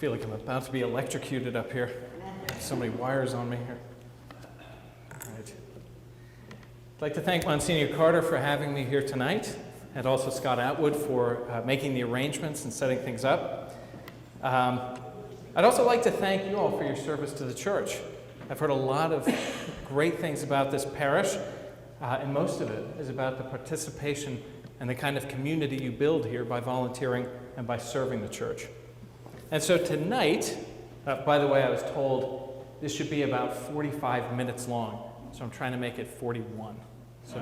feel like I'm about to be electrocuted up here. So many wires on me here. All right. I'd like to thank Monsignor Carter for having me here tonight, and also Scott Atwood for making the arrangements and setting things up. I'd also like to thank you all for your service to the church. I've heard a lot of great things about this parish, and most of it is about the participation and the kind of community you build here by volunteering and by serving the church. And so tonight, by the way, I was told this should be about 45 minutes long, so I'm trying to make it 41. So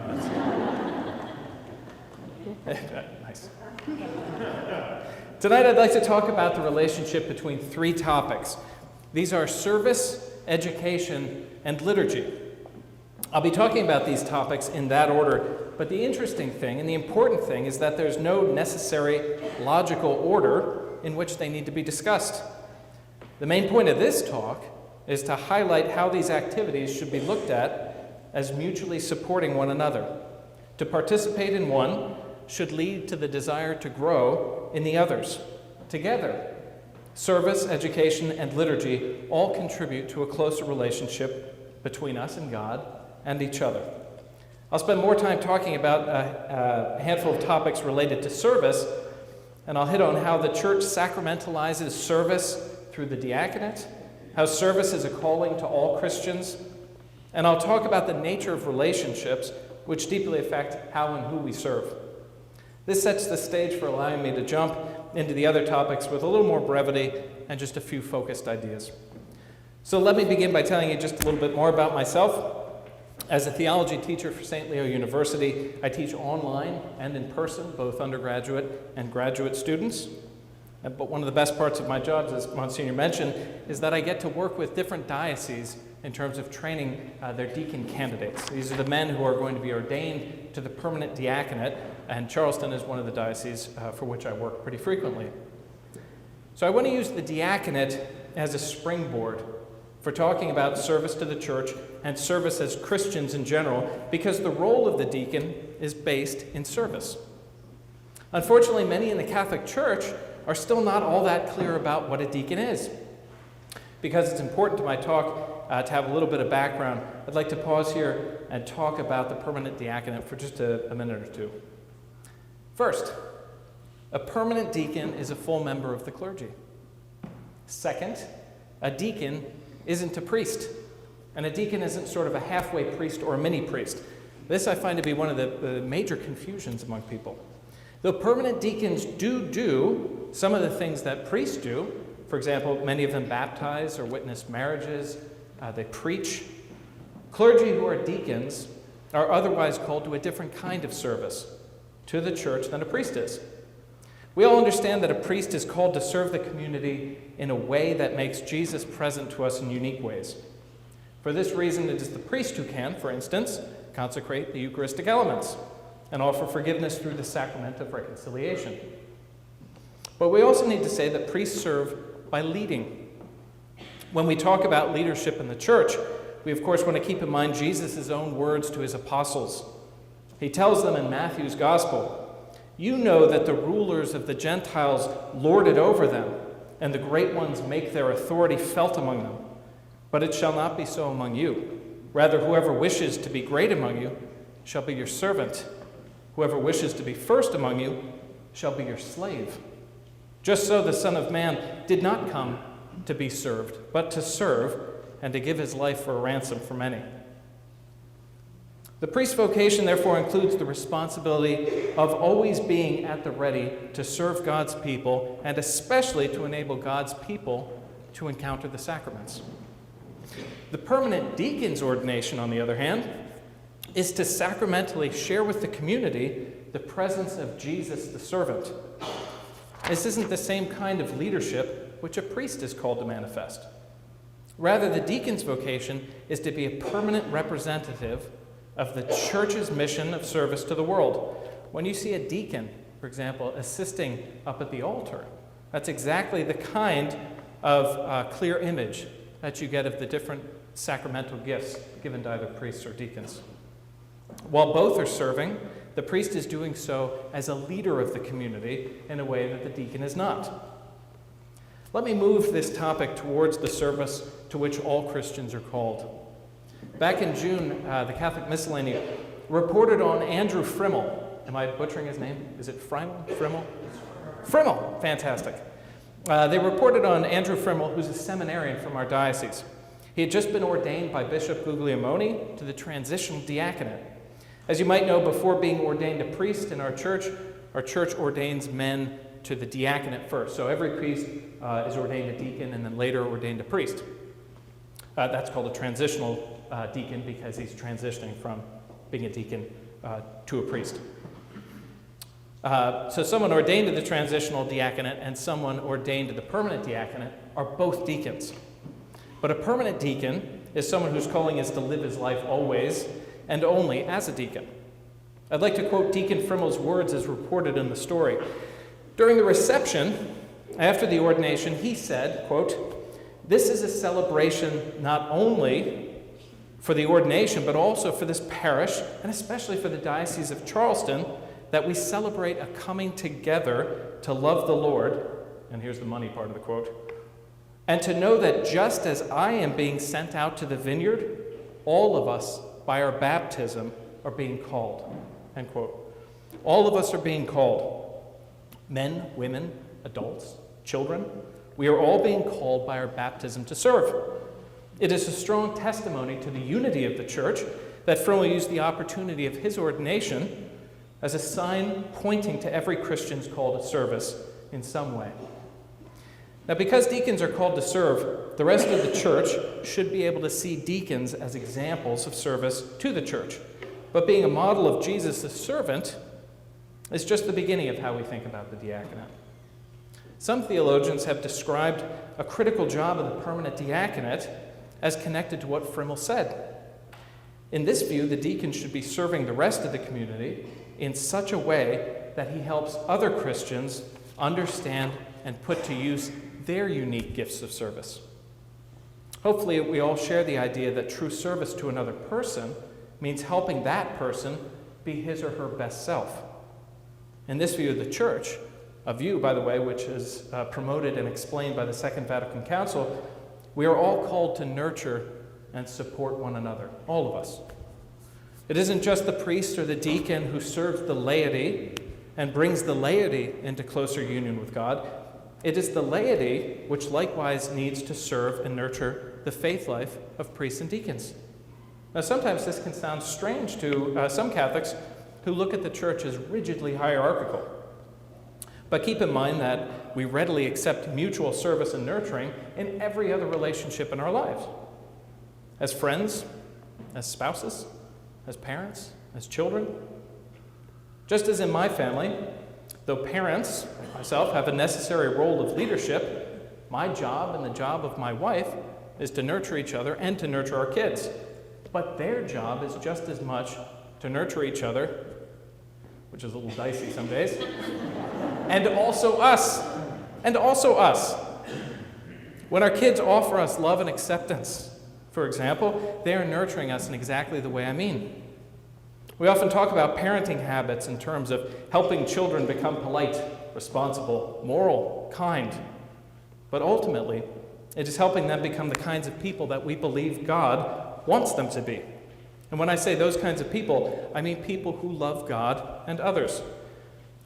that's nice. Tonight I'd like to talk about the relationship between three topics. These are service, education, and liturgy. I'll be talking about these topics in that order, but the interesting thing and the important thing is that there's no necessary logical order in which they need to be discussed. The main point of this talk is to highlight how these activities should be looked at as mutually supporting one another. To participate in one should lead to the desire to grow in the others. Together, service, education, and liturgy all contribute to a closer relationship between us and God and each other. I'll spend more time talking about a handful of topics related to service, and I'll hit on how the church sacramentalizes service through the diaconate, how service is a calling to all Christians, and I'll talk about the nature of relationships which deeply affect how and who we serve. This sets the stage for allowing me to jump into the other topics with a little more brevity and just a few focused ideas. So let me begin by telling you just a little bit more about myself. As a theology teacher for St. Leo University, I teach online and in person, both undergraduate and graduate students. But one of the best parts of my job, as Monsignor mentioned, is that I get to work with different dioceses in terms of training their deacon candidates. These are the men who are going to be ordained to the permanent diaconate, and Charleston is one of the dioceses for which I work pretty frequently. So I want to use the diaconate as a springboard for talking about service to the church and service as Christians in general, because the role of the deacon is based in service. Unfortunately, many in the Catholic Church are still not all that clear about what a deacon is. Because it's important to my talk to have a little bit of background, I'd like to pause here and talk about the permanent diaconate for just a minute or two. First, a permanent deacon is a full member of the clergy. Second, a deacon isn't a priest, and a deacon isn't sort of a halfway priest or a mini priest. This I find to be one of the major confusions among people. Though permanent deacons do some of the things that priests do, for example, many of them baptize or witness marriages, they preach, clergy who are deacons are otherwise called to a different kind of service to the church than a priest is. We all understand that a priest is called to serve the community in a way that makes Jesus present to us in unique ways. For this reason, it is the priest who can, for instance, consecrate the Eucharistic elements and offer forgiveness through the sacrament of reconciliation. But we also need to say that priests serve by leading. When we talk about leadership in the church, we of course want to keep in mind Jesus' own words to his apostles. He tells them in Matthew's Gospel, "You know that the rulers of the Gentiles lord it over them, and the great ones make their authority felt among them. But it shall not be so among you. Rather, whoever wishes to be great among you shall be your servant. Whoever wishes to be first among you shall be your slave. Just so the Son of Man did not come to be served, but to serve and to give his life for a ransom for many." The priest's vocation, therefore, includes the responsibility of always being at the ready to serve God's people, and especially to enable God's people to encounter the sacraments. The permanent deacon's ordination, on the other hand, is to sacramentally share with the community the presence of Jesus the servant. This isn't the same kind of leadership which a priest is called to manifest. Rather, the deacon's vocation is to be a permanent representative of the church's mission of service to the world. When you see a deacon, for example, assisting up at the altar, that's exactly the kind of clear image that you get of the different sacramental gifts given to either priests or deacons. While both are serving, the priest is doing so as a leader of the community in a way that the deacon is not. Let me move this topic towards the service to which all Christians are called. Back in June, the Catholic Miscellany reported on Andrew Frimmel. Am I butchering his name? Is it Frimmel? Frimmel, fantastic. They reported on Andrew Frimmel, who's a seminarian from our diocese. He had just been ordained by Bishop Guglielmoni to the transitional diaconate. As you might know, before being ordained a priest in our church ordains men to the diaconate first. So every priest is ordained a deacon and then later ordained a priest. That's called a transitional deacon because he's transitioning from being a deacon to a priest. So someone ordained to the transitional diaconate and someone ordained to the permanent diaconate are both deacons. But a permanent deacon is someone whose calling is to live his life always and only as a deacon. I'd like to quote Deacon Frimmel's words as reported in the story. During the reception, after the ordination, he said, quote, "This is a celebration not only for the ordination, but also for this parish, and especially for the Diocese of Charleston, that we celebrate a coming together to love the Lord," and here's the money part of the quote, "and to know that just as I am being sent out to the vineyard, all of us, by our baptism, are being called," end quote. All of us are being called. Men, women, adults, children. We are all being called by our baptism to serve. It is a strong testimony to the unity of the church that Frimmel used the opportunity of his ordination as a sign pointing to every Christian's call to service in some way. Now, because deacons are called to serve, the rest of the church should be able to see deacons as examples of service to the church. But being a model of Jesus the servant is just the beginning of how we think about the diaconate. Some theologians have described a critical job of the permanent diaconate as connected to what Frimmel said. In this view, the deacon should be serving the rest of the community in such a way that he helps other Christians understand and put to use their unique gifts of service. Hopefully, we all share the idea that true service to another person means helping that person be his or her best self. In this view of the church, a view, by the way, which is promoted and explained by the Second Vatican Council, we are all called to nurture and support one another, all of us. It isn't just the priest or the deacon who serves the laity and brings the laity into closer union with God. It is the laity which likewise needs to serve and nurture the faith life of priests and deacons. Now, sometimes this can sound strange to some Catholics who look at the church as rigidly hierarchical. But keep in mind that we readily accept mutual service and nurturing in every other relationship in our lives. As friends, as spouses, as parents, as children. Just as in my family, though parents, myself, have a necessary role of leadership, my job and the job of my wife is to nurture each other and to nurture our kids. But their job is just as much to nurture each other, which is a little dicey some days, and also us. And also us. When our kids offer us love and acceptance, for example, they are nurturing us in exactly the way I mean. We often talk about parenting habits in terms of helping children become polite, responsible, moral, kind. But ultimately, it is helping them become the kinds of people that we believe God wants them to be. And when I say those kinds of people, I mean people who love God and others.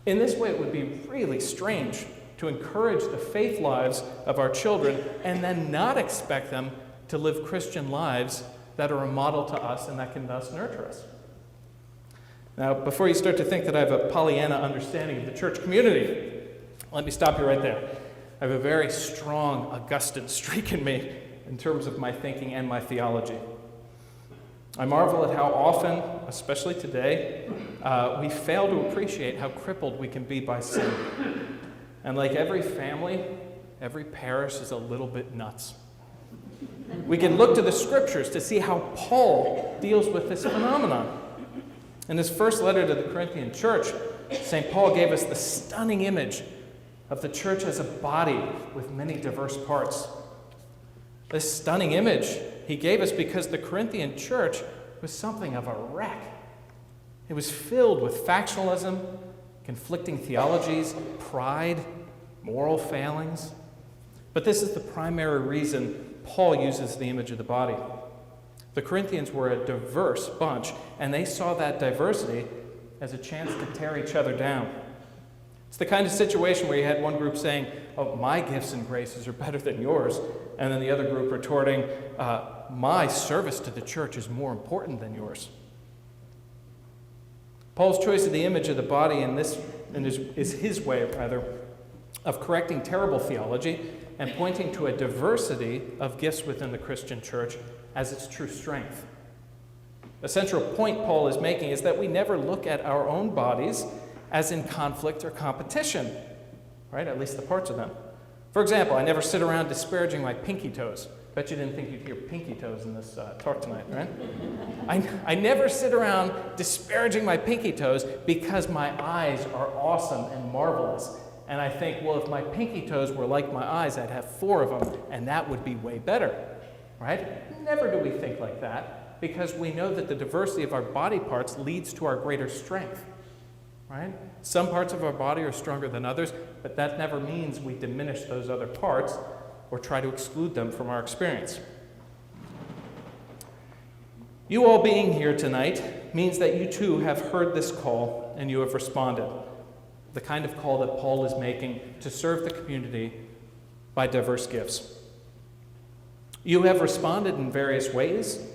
In this way, it would be really strange to encourage the faith lives of our children and then not expect them to live Christian lives that are a model to us and that can thus nurture us. Now, before you start to think that I have a Pollyanna understanding of the church community, let me stop you right there. I have a very strong Augustine streak in me in terms of my thinking and my theology. I marvel at how often, especially today, we fail to appreciate how crippled we can be by sin. And like every family, every parish is a little bit nuts. We can look to the scriptures to see how Paul deals with this phenomenon. In his first letter to the Corinthian church, St. Paul gave us the stunning image of the church as a body with many diverse parts. This stunning image he gave us because the Corinthian church was something of a wreck. It was filled with factionalism, conflicting theologies, pride, moral failings. But this is the primary reason Paul uses the image of the body. The Corinthians were a diverse bunch, and they saw that diversity as a chance to tear each other down. It's the kind of situation where you had one group saying, "Oh, my gifts and graces are better than yours," and then the other group retorting, "My service to the church is more important than yours." Paul's choice of the image of the body is his way, of correcting terrible theology and pointing to a diversity of gifts within the Christian church as its true strength. The central point Paul is making is that we never look at our own bodies as in conflict or competition, right? At least the parts of them. For example, I never sit around disparaging my pinky toes. Bet you didn't think you'd hear pinky toes in this talk tonight, right? I never sit around disparaging my pinky toes because my eyes are awesome and marvelous. And I think, well, if my pinky toes were like my eyes, I'd have 4 of them, and that would be way better, right? Never do we think like that, because we know that the diversity of our body parts leads to our greater strength, right? Some parts of our body are stronger than others, but that never means we diminish those other parts or try to exclude them from our experience. You all being here tonight means that you too have heard this call and you have responded. The kind of call that Paul is making to serve the community by diverse gifts. You have responded in various ways,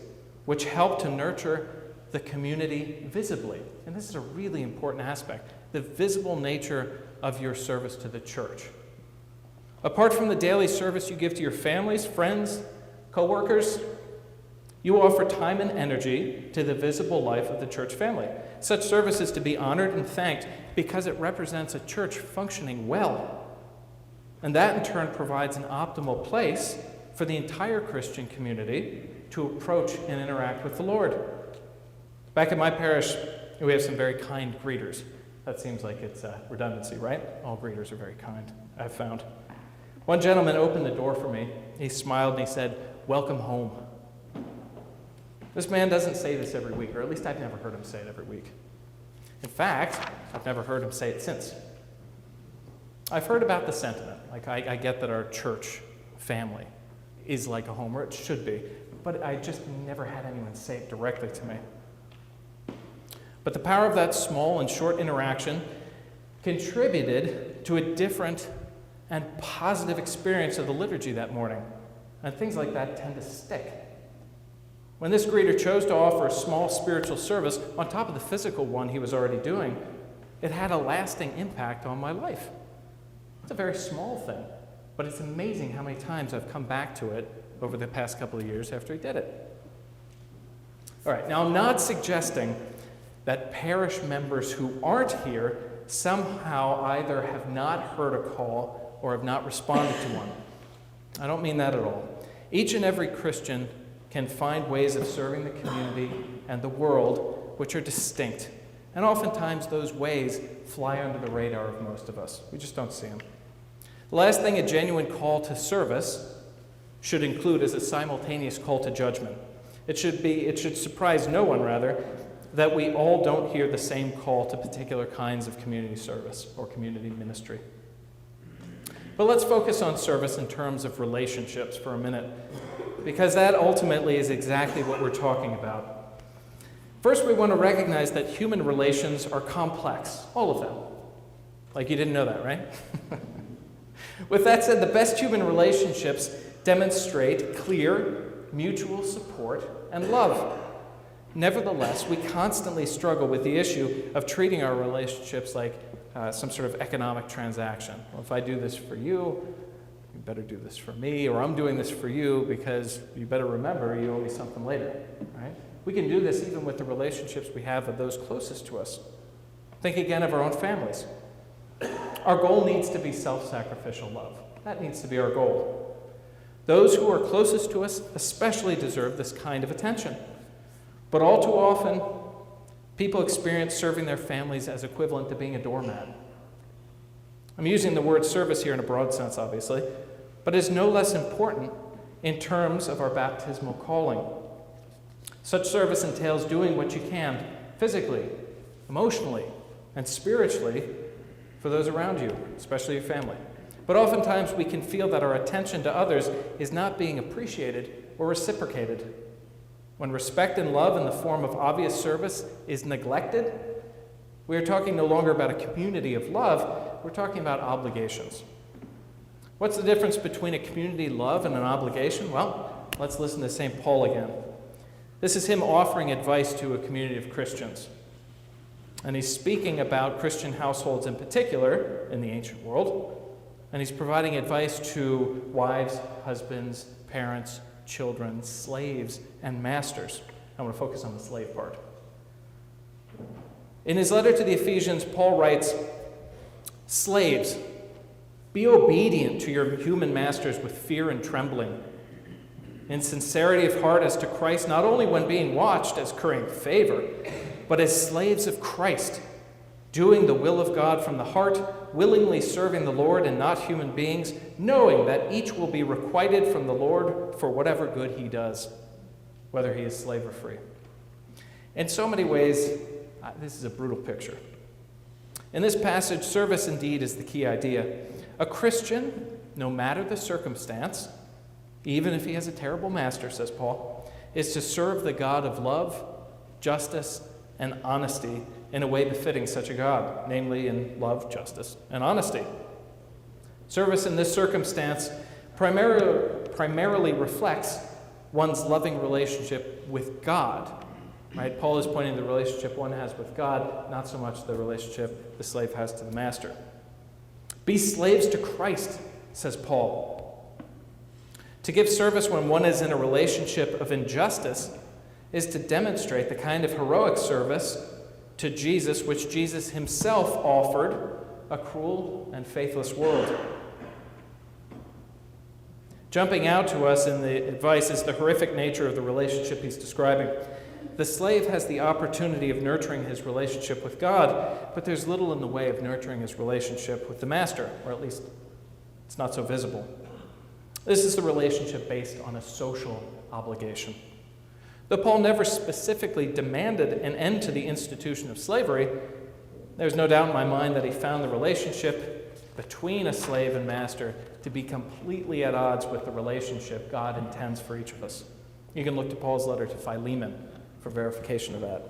which help to nurture the community visibly. And this is a really important aspect, the visible nature of your service to the church. Apart from the daily service you give to your families, friends, co-workers, you offer time and energy to the visible life of the church family. Such service is to be honored and thanked because it represents a church functioning well. And that in turn provides an optimal place for the entire Christian community to approach and interact with the Lord. Back at my parish, we have some very kind greeters. That seems like it's a redundancy, right? All greeters are very kind, I've found. One gentleman opened the door for me. He smiled and he said, "Welcome home." This man doesn't say this every week, or at least I've never heard him say it every week. In fact, I've never heard him say it since. I've heard about the sentiment. Like, I get that our church family is like a home, or it should be, but I just never had anyone say it directly to me. But the power of that small and short interaction contributed to a different and positive experience of the liturgy that morning. And things like that tend to stick. When this greeter chose to offer a small spiritual service on top of the physical one he was already doing, it had a lasting impact on my life. It's a very small thing, but it's amazing how many times I've come back to it over the past couple of years after he did it. All right, now I'm not suggesting that parish members who aren't here somehow either have not heard a call or have not responded to one. I don't mean that at all. Each and every Christian can find ways of serving the community and the world which are distinct. And oftentimes those ways fly under the radar of most of us. We just don't see them. The last thing a genuine call to service should include is a simultaneous call to judgment. It should surprise no one, rather, that we all don't hear the same call to particular kinds of community service or community ministry. But let's focus on service in terms of relationships for a minute, because that ultimately is exactly what we're talking about. First, we want to recognize that human relations are complex, all of them. Like you didn't know that, right? With that said, the best human relationships demonstrate clear, mutual support and love. Nevertheless, we constantly struggle with the issue of treating our relationships like some sort of economic transaction. Well, if I do this for you, you better do this for me, or I'm doing this for you because you better remember you owe me something later, right? We can do this even with the relationships we have with those closest to us. Think again of our own families. Our goal needs to be self-sacrificial love. That needs to be our goal. Those who are closest to us especially deserve this kind of attention. But all too often, people experience serving their families as equivalent to being a doormat. I'm using the word service here in a broad sense, obviously, but it is no less important in terms of our baptismal calling. Such service entails doing what you can physically, emotionally, and spiritually for those around you, especially your family. But oftentimes we can feel that our attention to others is not being appreciated or reciprocated. When respect and love in the form of obvious service is neglected, we are talking no longer about a community of love, we're talking about obligations. What's the difference between a community love and an obligation? Well, let's listen to St. Paul again. This is him offering advice to a community of Christians. And he's speaking about Christian households in particular in the ancient world. And he's providing advice to wives, husbands, parents, children, slaves, and masters. I want to focus on the slave part. In his letter to the Ephesians, Paul writes, "Slaves, be obedient to your human masters with fear and trembling, in sincerity of heart as to Christ, not only when being watched as currying favor, but as slaves of Christ, doing the will of God from the heart, willingly serving the Lord and not human beings, knowing that each will be requited from the Lord for whatever good he does, whether he is slave or free." In so many ways, this is a brutal picture. In this passage, service indeed is the key idea. A Christian, no matter the circumstance, even if he has a terrible master, says Paul, is to serve the God of love, justice, and honesty in a way befitting such a God, namely in love, justice, and honesty. Service in this circumstance primarily reflects one's loving relationship with God. Right? Paul is pointing to the relationship one has with God, not so much the relationship the slave has to the master. Be slaves to Christ, says Paul. To give service when one is in a relationship of injustice is to demonstrate the kind of heroic service to Jesus which Jesus himself offered a cruel and faithless world. Jumping out to us in the advice is the horrific nature of the relationship he's describing. The slave has the opportunity of nurturing his relationship with God, but there's little in the way of nurturing his relationship with the master, or at least it's not so visible. This is the relationship based on a social obligation. Though Paul never specifically demanded an end to the institution of slavery, there's no doubt in my mind that he found the relationship between a slave and master to be completely at odds with the relationship God intends for each of us. You can look to Paul's letter to Philemon for verification of that.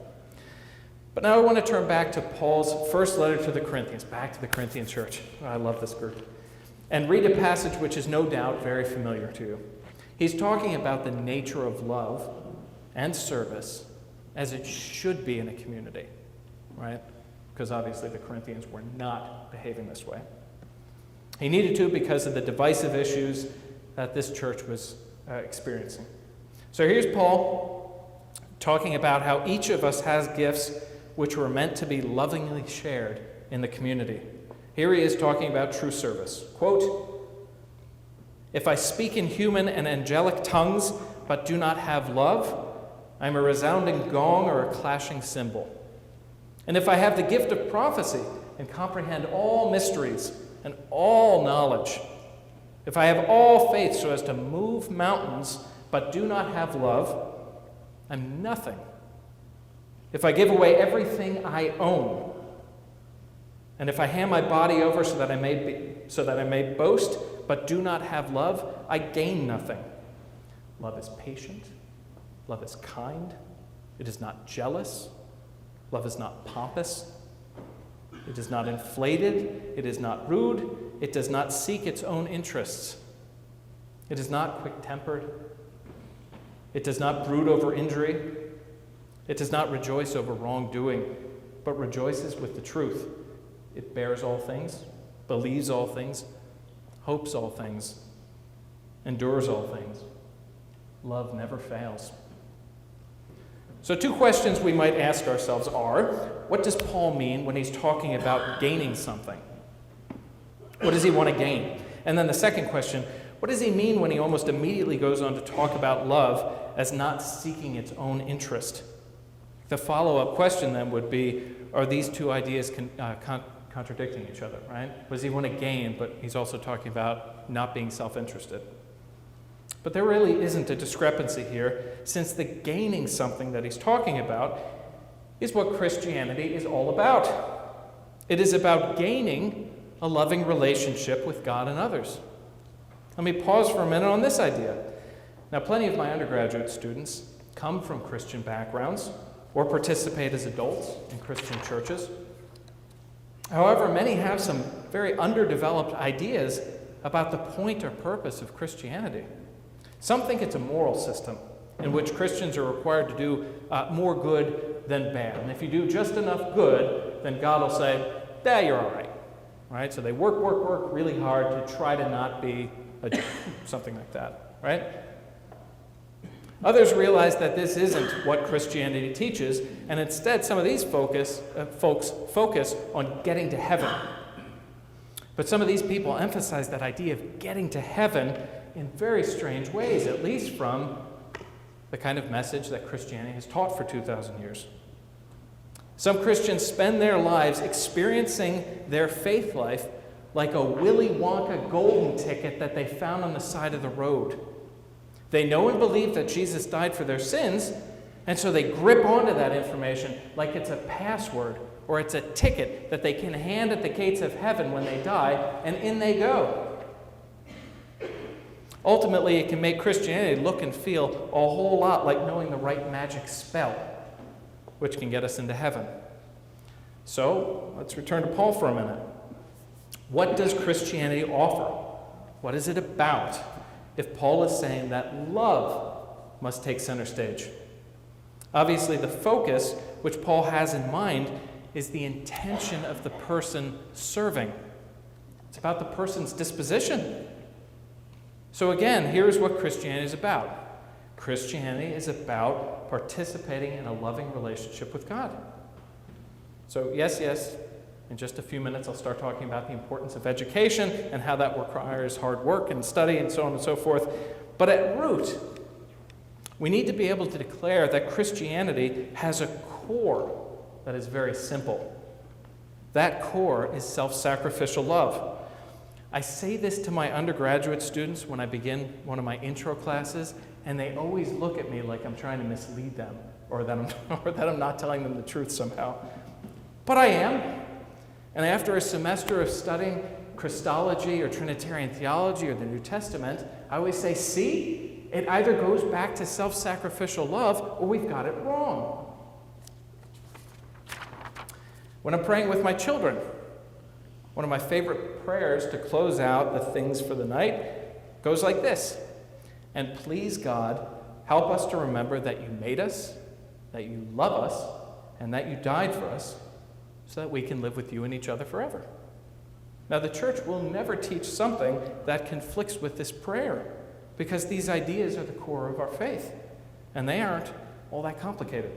But now I want to turn back to Paul's first letter to the Corinthians, back to the Corinthian church. I love this group. And read a passage which is no doubt very familiar to you. He's talking about the nature of love and service as it should be in a community, right? Because obviously the Corinthians were not behaving this way. He needed to because of the divisive issues that this church was experiencing. So here's Paul talking about how each of us has gifts which were meant to be lovingly shared in the community. Here he is talking about true service. Quote, "If I speak in human and angelic tongues but do not have love, I am a resounding gong or a clashing cymbal. And if I have the gift of prophecy and comprehend all mysteries and all knowledge, if I have all faith so as to move mountains but do not have love, I'm nothing. If I give away everything I own, and if I hand my body over so that I may boast but do not have love, I gain nothing. Love is patient. Love is kind. It is not jealous. Love is not pompous. It is not inflated. It is not rude. It does not seek its own interests. It is not quick-tempered. It does not brood over injury. It does not rejoice over wrongdoing, but rejoices with the truth. It bears all things, believes all things, hopes all things, endures all things. Love never fails." So 2 questions we might ask ourselves are, what does Paul mean when he's talking about gaining something? What does he want to gain? And then the second question, what does he mean when he almost immediately goes on to talk about love as not seeking its own interest? The follow-up question then would be, are these two ideas contradicting each other, right? What does he want to gain, but he's also talking about not being self-interested? But there really isn't a discrepancy here, since the gaining something that he's talking about is what Christianity is all about. It is about gaining a loving relationship with God and others. Let me pause for a minute on this idea. Now, plenty of my undergraduate students come from Christian backgrounds or participate as adults in Christian churches. However, many have some very underdeveloped ideas about the point or purpose of Christianity. Some think it's a moral system in which Christians are required to do more good than bad. And if you do just enough good, then God will say, you're all right. Right? So they work really hard to try to not be a jerk, something like that. Right? Others realize that this isn't what Christianity teaches, and instead some of these folks focus on getting to heaven. But some of these people emphasize that idea of getting to heaven in very strange ways, at least from the kind of message that Christianity has taught for 2,000 years. Some Christians spend their lives experiencing their faith life like a Willy Wonka golden ticket that they found on the side of the road. They know and believe that Jesus died for their sins, and so they grip onto that information like it's a password or it's a ticket that they can hand at the gates of heaven when they die, and in they go. Ultimately, it can make Christianity look and feel a whole lot like knowing the right magic spell, which can get us into heaven. So, let's return to Paul for a minute. What does Christianity offer? What is it about? If Paul is saying that love must take center stage. Obviously, the focus which Paul has in mind is the intention of the person serving. It's about the person's disposition. So again, here's what Christianity is about. Christianity is about participating in a loving relationship with God. So yes, in just a few minutes, I'll start talking about the importance of education and how that requires hard work and study and so on and so forth. But at root, we need to be able to declare that Christianity has a core that is very simple. That core is self-sacrificial love. I say this to my undergraduate students when I begin one of my intro classes, and they always look at me like I'm trying to mislead them or that I'm not telling them the truth somehow. But I am. And after a semester of studying Christology or Trinitarian theology or the New Testament, I always say, see, it either goes back to self-sacrificial love or we've got it wrong. When I'm praying with my children, one of my favorite prayers to close out the things for the night goes like this. And please, God, help us to remember that you made us, that you love us, and that you died for us, so that we can live with you and each other forever. Now, the church will never teach something that conflicts with this prayer, because these ideas are the core of our faith, and they aren't all that complicated.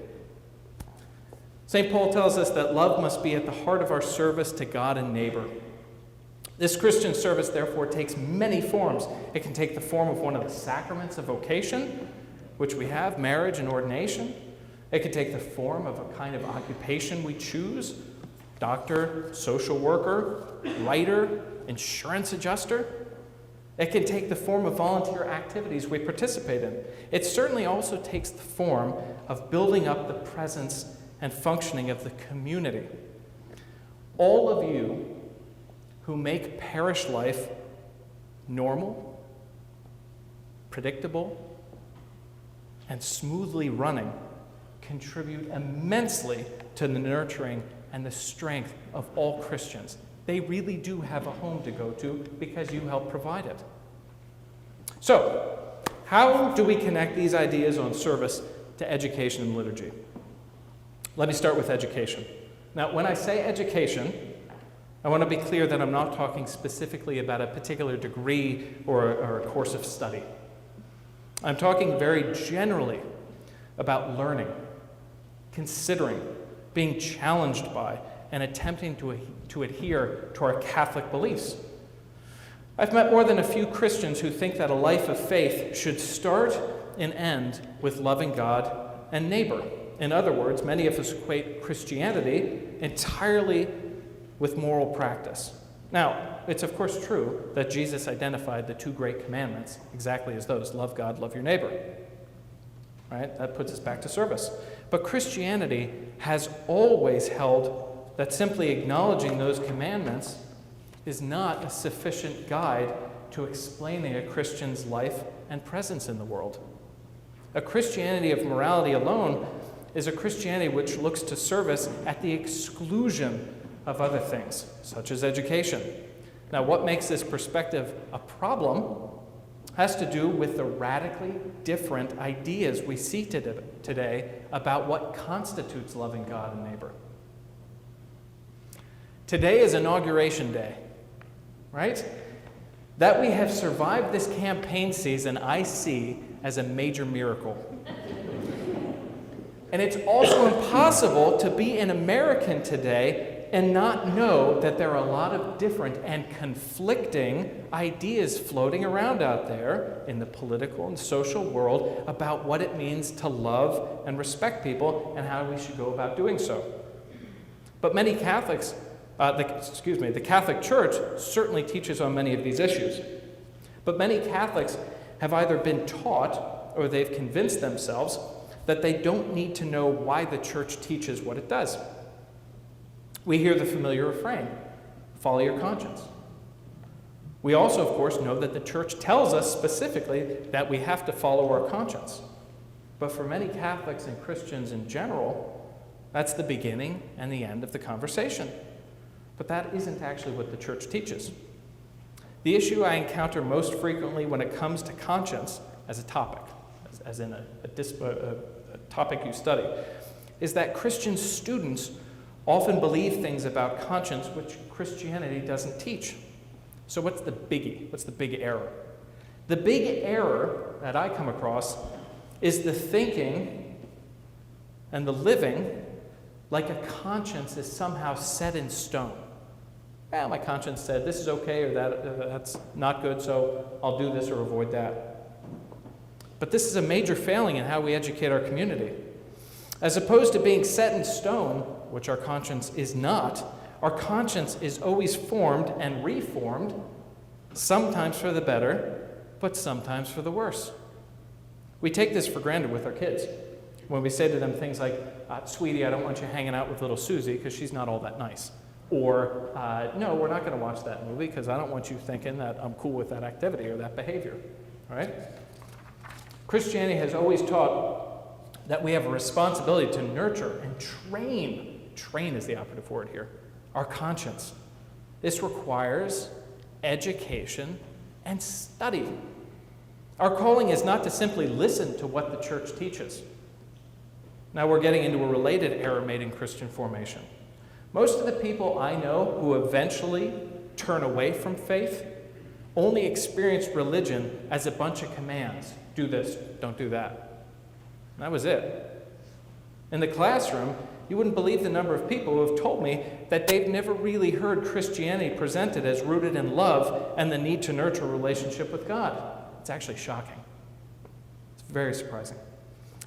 St. Paul tells us that love must be at the heart of our service to God and neighbor. This Christian service, therefore, takes many forms. It can take the form of one of the sacraments of vocation, which we have, marriage and ordination. It can take the form of a kind of occupation we choose, doctor, social worker, writer, insurance adjuster. It can take the form of volunteer activities we participate in. It certainly also takes the form of building up the presence and functioning of the community. All of you who make parish life normal, predictable, and smoothly running contribute immensely to the nurturing and the strength of all Christians. They really do have a home to go to because you help provide it. So, how do we connect these ideas on service to education and liturgy? Let me start with education. Now, when I say education, I want to be clear that I'm not talking specifically about a particular degree or a course of study. I'm talking very generally about learning, considering, being challenged by, and attempting to adhere to our Catholic beliefs. I've met more than a few Christians who think that a life of faith should start and end with loving God and neighbor. In other words, many of us equate Christianity entirely with moral practice. Now, it's of course true that Jesus identified the two great commandments exactly as those: love God, love your neighbor. Right? That puts us back to service. But Christianity has always held that simply acknowledging those commandments is not a sufficient guide to explaining a Christian's life and presence in the world. A Christianity of morality alone is a Christianity which looks to service at the exclusion of other things, such as education. Now, what makes this perspective a problem has to do with the radically different ideas we see today about what constitutes loving God and neighbor. Today is Inauguration Day, right? That we have survived this campaign season, I see as a major miracle. And it's also impossible to be an American today and not know that there are a lot of different and conflicting ideas floating around out there in the political and social world about what it means to love and respect people and how we should go about doing so. But many Catholics, the Catholic Church certainly teaches on many of these issues. But many Catholics have either been taught or they've convinced themselves that they don't need to know why the church teaches what it does. We hear the familiar refrain, follow your conscience. We also, of course, know that the church tells us specifically that we have to follow our conscience. But for many Catholics and Christians in general, that's the beginning and the end of the conversation. But that isn't actually what the church teaches. The issue I encounter most frequently when it comes to conscience as a topic, as in a topic you study, is that Christian students often believe things about conscience which Christianity doesn't teach. So what's the biggie? What's the big error? The big error that I come across is the thinking and the living like a conscience is somehow set in stone. Well, my conscience said this is okay or that's not good, so I'll do this or avoid that. But this is a major failing in how we educate our community. As opposed to being set in stone, which our conscience is not, our conscience is always formed and reformed, sometimes for the better, but sometimes for the worse. We take this for granted with our kids. When we say to them things like, sweetie, I don't want you hanging out with little Susie because she's not all that nice. Or, no, we're not going to watch that movie because I don't want you thinking that I'm cool with that activity or that behavior. All right? Christianity has always taught that we have a responsibility to nurture and train is the operative word here, our conscience. This requires education and study. Our calling is not to simply listen to what the church teaches. Now we're getting into a related error made in Christian formation. Most of the people I know who eventually turn away from faith only experience religion as a bunch of commands. Do this, don't do that. And that was it. In the classroom, you wouldn't believe the number of people who have told me that they've never really heard Christianity presented as rooted in love and the need to nurture a relationship with God. It's actually shocking. It's very surprising.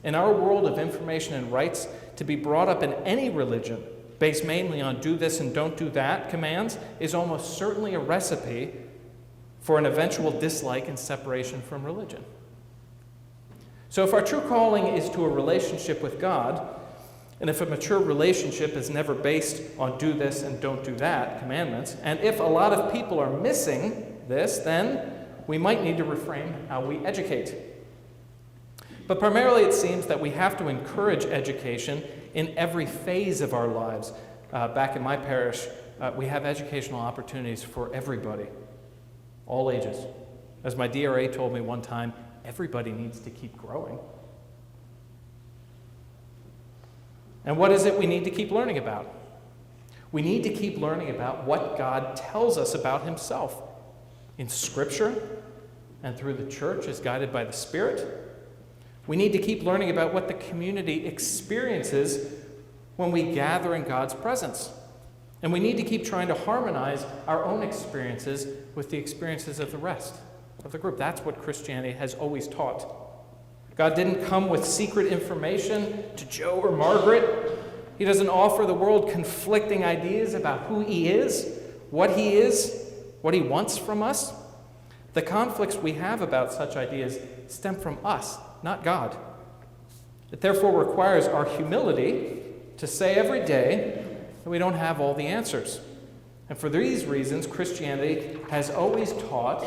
In our world of information and rights, to be brought up in any religion based mainly on do this and don't do that commands is almost certainly a recipe for an eventual dislike and separation from religion. So if our true calling is to a relationship with God, and if a mature relationship is never based on do this and don't do that commandments, and if a lot of people are missing this, then we might need to reframe how we educate. But primarily it seems that we have to encourage education in every phase of our lives. Back in my parish, we have educational opportunities for everybody, all ages. As my DRA told me one time, everybody needs to keep growing. And what is it we need to keep learning about? We need to keep learning about what God tells us about himself in Scripture and through the church as guided by the Spirit. We need to keep learning about what the community experiences when we gather in God's presence. And we need to keep trying to harmonize our own experiences with the experiences of the rest of the group. That's what Christianity has always taught. God didn't come with secret information to Joe or Margaret. He doesn't offer the world conflicting ideas about who he is, what he wants from us. The conflicts we have about such ideas stem from us, not God. It therefore requires our humility to say every day that we don't have all the answers. And for these reasons, Christianity has always taught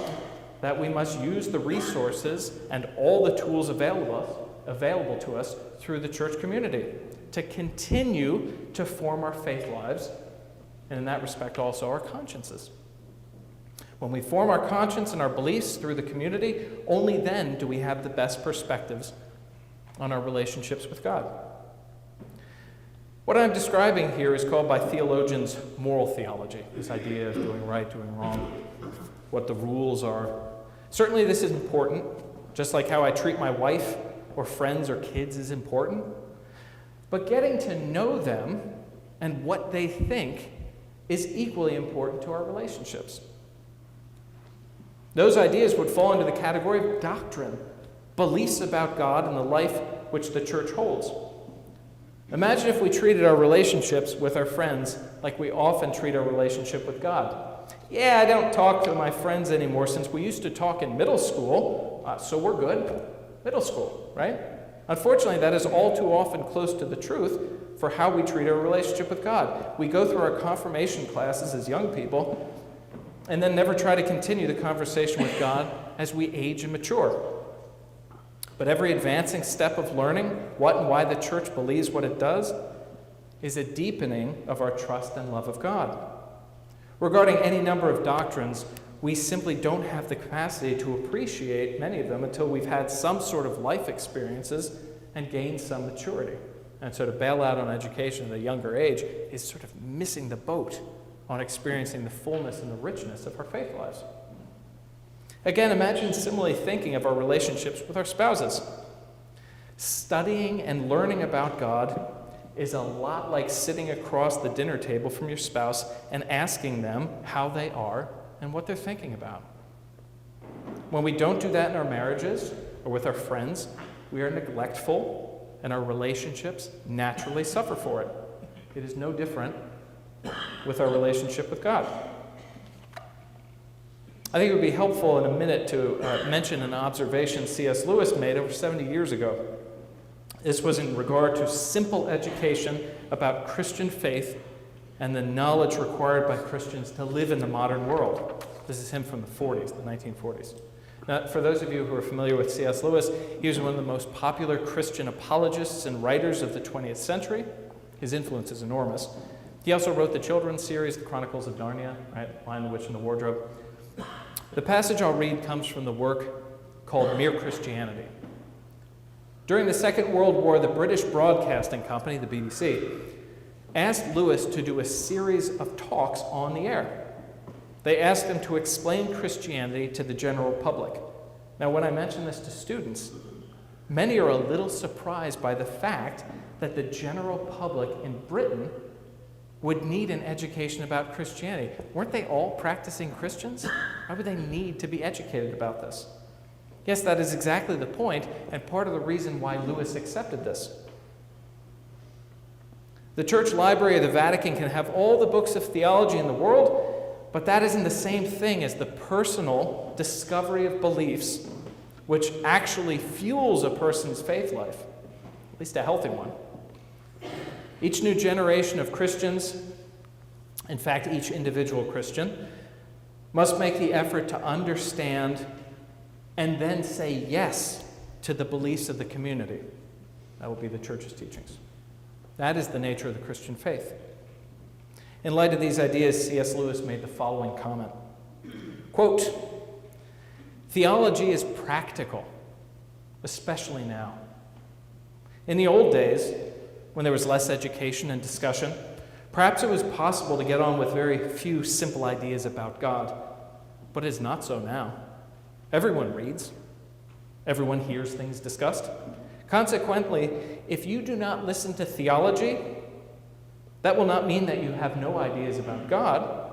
that we must use the resources and all the tools available to us through the church community to continue to form our faith lives, and in that respect also our consciences. When we form our conscience and our beliefs through the community, only then do we have the best perspectives on our relationships with God. What I'm describing here is called by theologians moral theology, this idea of doing right, doing wrong, what the rules are. Certainly this is important, just like how I treat my wife or friends or kids is important. But getting to know them and what they think is equally important to our relationships. Those ideas would fall into the category of doctrine, beliefs about God and the life which the church holds. Imagine if we treated our relationships with our friends like we often treat our relationship with God. Yeah, I don't talk to my friends anymore since we used to talk in middle school, so we're good. Middle school, right? Unfortunately, that is all too often close to the truth for how we treat our relationship with God. We go through our confirmation classes as young people and then never try to continue the conversation with God as we age and mature. But every advancing step of learning what and why the church believes what it does is a deepening of our trust and love of God. Regarding any number of doctrines, we simply don't have the capacity to appreciate many of them until we've had some sort of life experiences and gained some maturity. And so to bail out on education at a younger age is sort of missing the boat on experiencing the fullness and the richness of our faith lives. Again, imagine similarly thinking of our relationships with our spouses. Studying and learning about God is a lot like sitting across the dinner table from your spouse and asking them how they are and what they're thinking about. When we don't do that in our marriages or with our friends, we are neglectful and our relationships naturally suffer for it. It is no different with our relationship with God. I think it would be helpful in a minute to mention an observation C.S. Lewis made over 70 years ago. This was in regard to simple education about Christian faith and the knowledge required by Christians to live in the modern world. This is him from the 40s, the 1940s. Now, for those of you who are familiar with C.S. Lewis, he was one of the most popular Christian apologists and writers of the 20th century. His influence is enormous. He also wrote the children's series, The Chronicles of Narnia, right? Lion, the Witch, and the Wardrobe. The passage I'll read comes from the work called Mere Christianity. During the Second World War, the British Broadcasting Company, the BBC, asked Lewis to do a series of talks on the air. They asked him to explain Christianity to the general public. Now, when I mention this to students, many are a little surprised by the fact that the general public in Britain would need an education about Christianity. Weren't they all practicing Christians? Why would they need to be educated about this? Yes, that is exactly the point, and part of the reason why Lewis accepted this. The Church Library of the Vatican can have all the books of theology in the world, but that isn't the same thing as the personal discovery of beliefs which actually fuels a person's faith life, at least a healthy one. Each new generation of Christians, in fact, each individual Christian, must make the effort to understand and then say yes to the beliefs of the community. That will be the church's teachings. That is the nature of the Christian faith. In light of these ideas, C.S. Lewis made the following comment. Quote, "Theology is practical, especially now. In the old days, when there was less education and discussion, perhaps it was possible to get on with very few simple ideas about God, but it is not so now. Everyone reads. Everyone hears things discussed. Consequently, if you do not listen to theology, that will not mean that you have no ideas about God.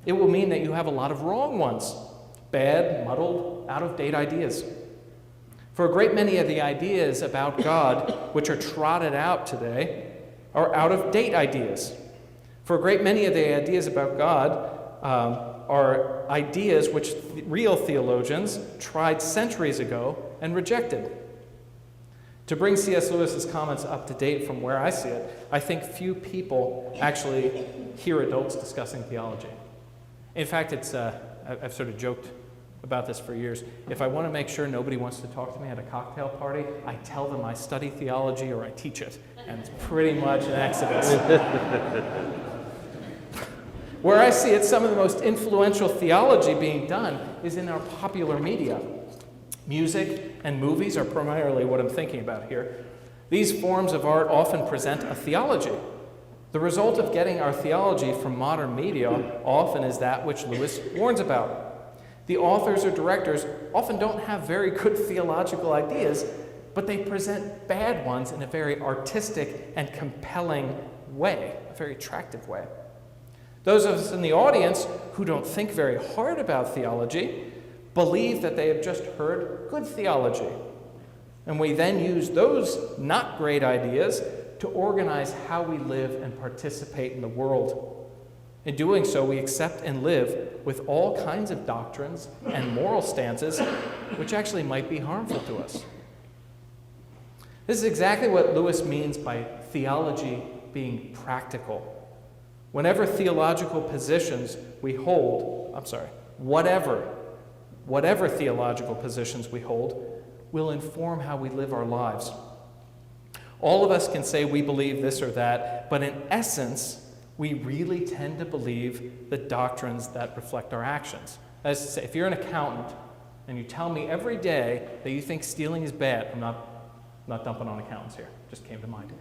It will mean that you have a lot of wrong ones, bad, muddled, out-of-date ideas. For a great many of the ideas about God which are trotted out today are out-of-date ideas. For a great many of the ideas about God are ideas which real theologians tried centuries ago and rejected. To bring C.S. Lewis's comments up to date from where I see it, I think few people actually hear adults discussing theology. In fact, I've sort of joked about this for years. If I want to make sure nobody wants to talk to me at a cocktail party, I tell them I study theology or I teach it. And it's pretty much an exodus. Where I see it, some of the most influential theology being done is in our popular media. Music and movies are primarily what I'm thinking about here. These forms of art often present a theology. The result of getting our theology from modern media often is that which Lewis warns about. The authors or directors often don't have very good theological ideas, but they present bad ones in a very artistic and compelling way, a very attractive way. Those of us in the audience who don't think very hard about theology believe that they have just heard good theology. And we then use those not great ideas to organize how we live and participate in the world. In doing so, we accept and live with all kinds of doctrines and moral stances which actually might be harmful to us. This is exactly what Lewis means by theology being practical. Whenever theological positions we hold, whatever theological positions we hold, will inform how we live our lives. All of us can say we believe this or that, but in essence, we really tend to believe the doctrines that reflect our actions. That is to say, if you're an accountant and you tell me every day that you think stealing is bad, I'm not dumping on accountants here, just came to mind.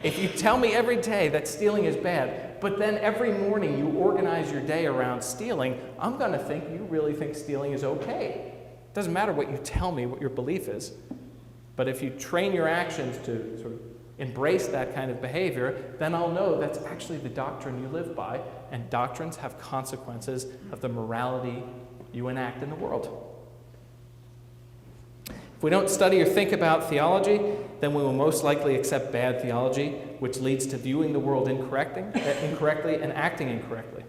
If you tell me every day that stealing is bad, but then every morning you organize your day around stealing, I'm going to think you really think stealing is okay. It doesn't matter what you tell me, what your belief is. But if you train your actions to sort of embrace that kind of behavior, then I'll know that's actually the doctrine you live by, and doctrines have consequences of the morality you enact in the world. If we don't study or think about theology, then we will most likely accept bad theology, which leads to viewing the world incorrectly and acting incorrectly.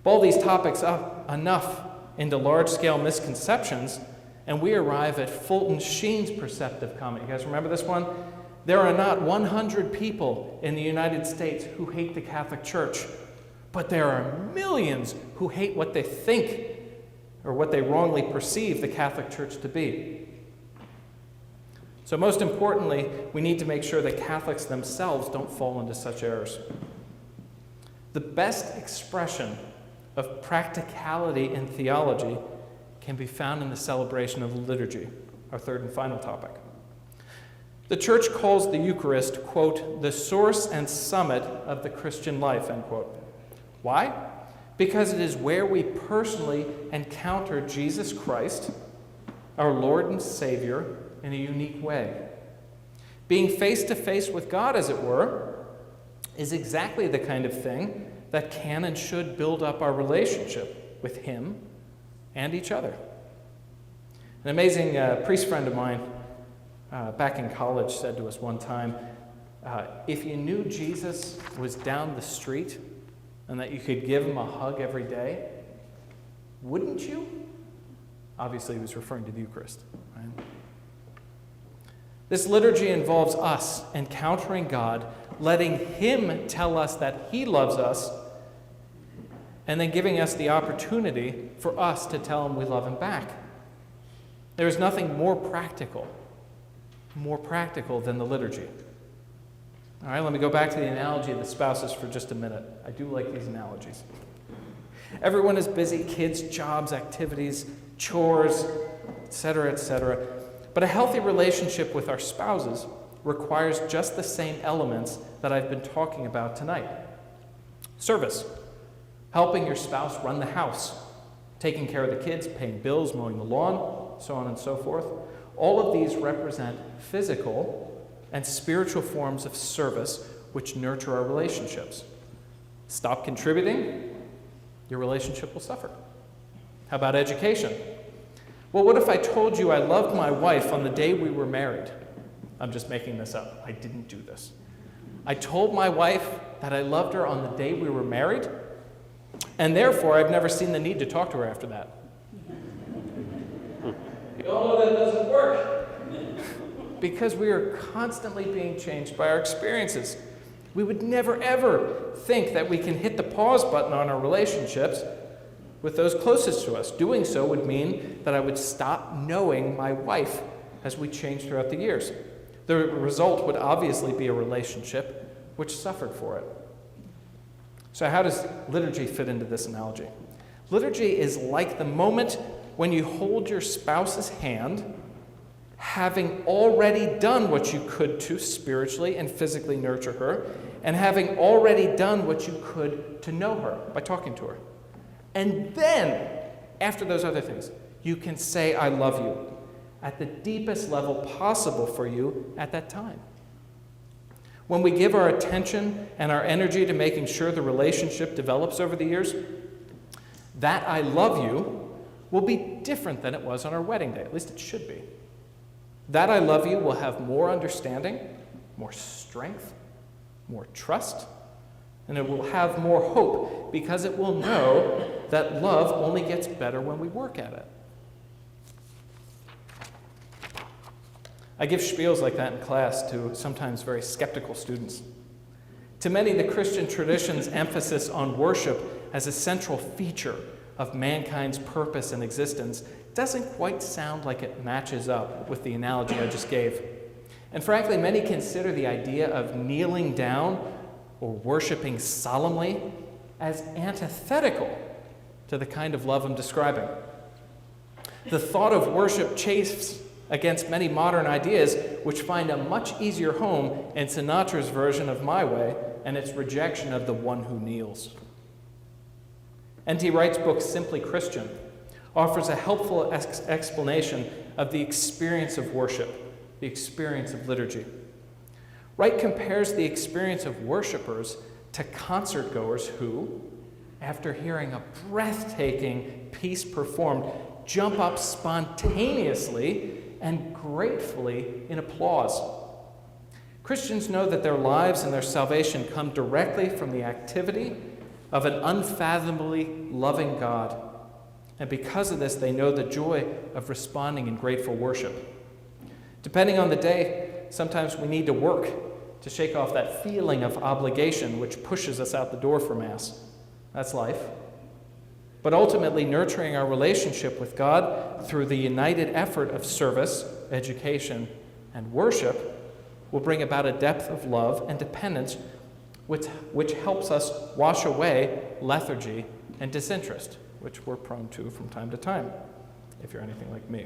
Boil these topics up enough into large-scale misconceptions, and we arrive at Fulton Sheen's perceptive comment. You guys remember this one? There are not 100 people in the United States who hate the Catholic Church, but there are millions who hate what they think or what they wrongly perceive the Catholic Church to be. So most importantly, we need to make sure that Catholics themselves don't fall into such errors. The best expression of practicality in theology can be found in the celebration of the liturgy, our third and final topic. The Church calls the Eucharist, quote, the source and summit of the Christian life, end quote. Why? Because it is where we personally encounter Jesus Christ, our Lord and Savior, in a unique way. Being face to face with God, as it were, is exactly the kind of thing that can and should build up our relationship with Him and each other. An amazing priest friend of mine back in college said to us one time, if you knew Jesus was down the street and that you could give Him a hug every day, wouldn't you? Obviously, he was referring to the Eucharist, right? This liturgy involves us encountering God, letting Him tell us that He loves us, and then giving us the opportunity for us to tell Him we love Him back. There is nothing more practical than the liturgy. All right, let me go back to the analogy of the spouses for just a minute. I do like these analogies. Everyone is busy, kids, jobs, activities, chores, etc., etc. But a healthy relationship with our spouses requires just the same elements that I've been talking about tonight. Service, helping your spouse run the house, taking care of the kids, paying bills, mowing the lawn, so on and so forth. All of these represent physical and spiritual forms of service which nurture our relationships. Stop contributing, your relationship will suffer. How about education? Well, what if I told you I loved my wife on the day we were married? I'm just making this up. I didn't do this. I told my wife that I loved her on the day we were married, and therefore I've never seen the need to talk to her after that. You all know that doesn't work. because we are constantly being changed by our experiences. We would never, ever think that we can hit the pause button on our relationships with those closest to us. Doing so would mean that I would stop knowing my wife as we change throughout the years. The result would obviously be a relationship which suffered for it. So how does liturgy fit into this analogy? Liturgy is like the moment when you hold your spouse's hand, having already done what you could to spiritually and physically nurture her, and having already done what you could to know her by talking to her. And then, after those other things, you can say, I love you, at the deepest level possible for you at that time. When we give our attention and our energy to making sure the relationship develops over the years, that I love you will be different than it was on our wedding day. At least it should be. That I love you will have more understanding, more strength, more trust, and it will have more hope because it will know that love only gets better when we work at it. I give spiels like that in class to sometimes very skeptical students. To many, the Christian tradition's emphasis on worship as a central feature of mankind's purpose and existence doesn't quite sound like it matches up with the analogy I just gave. And frankly, many consider the idea of kneeling down or worshiping solemnly as antithetical to the kind of love I'm describing. The thought of worship chafes against many modern ideas which find a much easier home in Sinatra's version of My Way and its rejection of the one who kneels. N.T. Wright's book, Simply Christian, offers a helpful explanation of the experience of worship, the experience of liturgy. Wright compares the experience of worshipers to concert goers who, after hearing a breathtaking piece performed, jump up spontaneously and gratefully in applause. Christians know that their lives and their salvation come directly from the activity of an unfathomably loving God. And because of this, they know the joy of responding in grateful worship. Depending on the day, sometimes we need to work to shake off that feeling of obligation which pushes us out the door for Mass. That's life. But ultimately, nurturing our relationship with God through the united effort of service, education, and worship will bring about a depth of love and dependence which helps us wash away lethargy and disinterest, which we're prone to from time to time, if you're anything like me.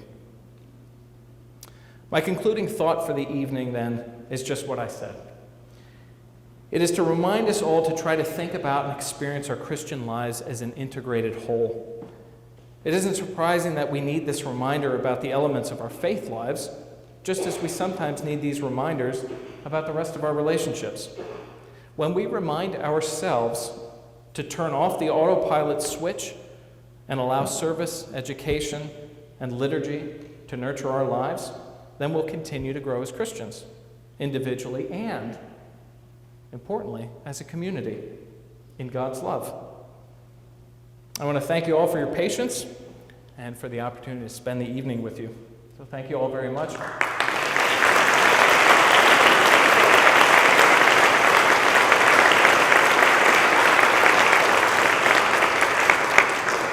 My concluding thought for the evening, then, is just what I said. It is to remind us all to try to think about and experience our Christian lives as an integrated whole. It isn't surprising that we need this reminder about the elements of our faith lives, just as we sometimes need these reminders about the rest of our relationships. When we remind ourselves to turn off the autopilot switch and allow service, education, and liturgy to nurture our lives, then we'll continue to grow as Christians, individually and, importantly, as a community in God's love. I want to thank you all for your patience and for the opportunity to spend the evening with you. So thank you all very much.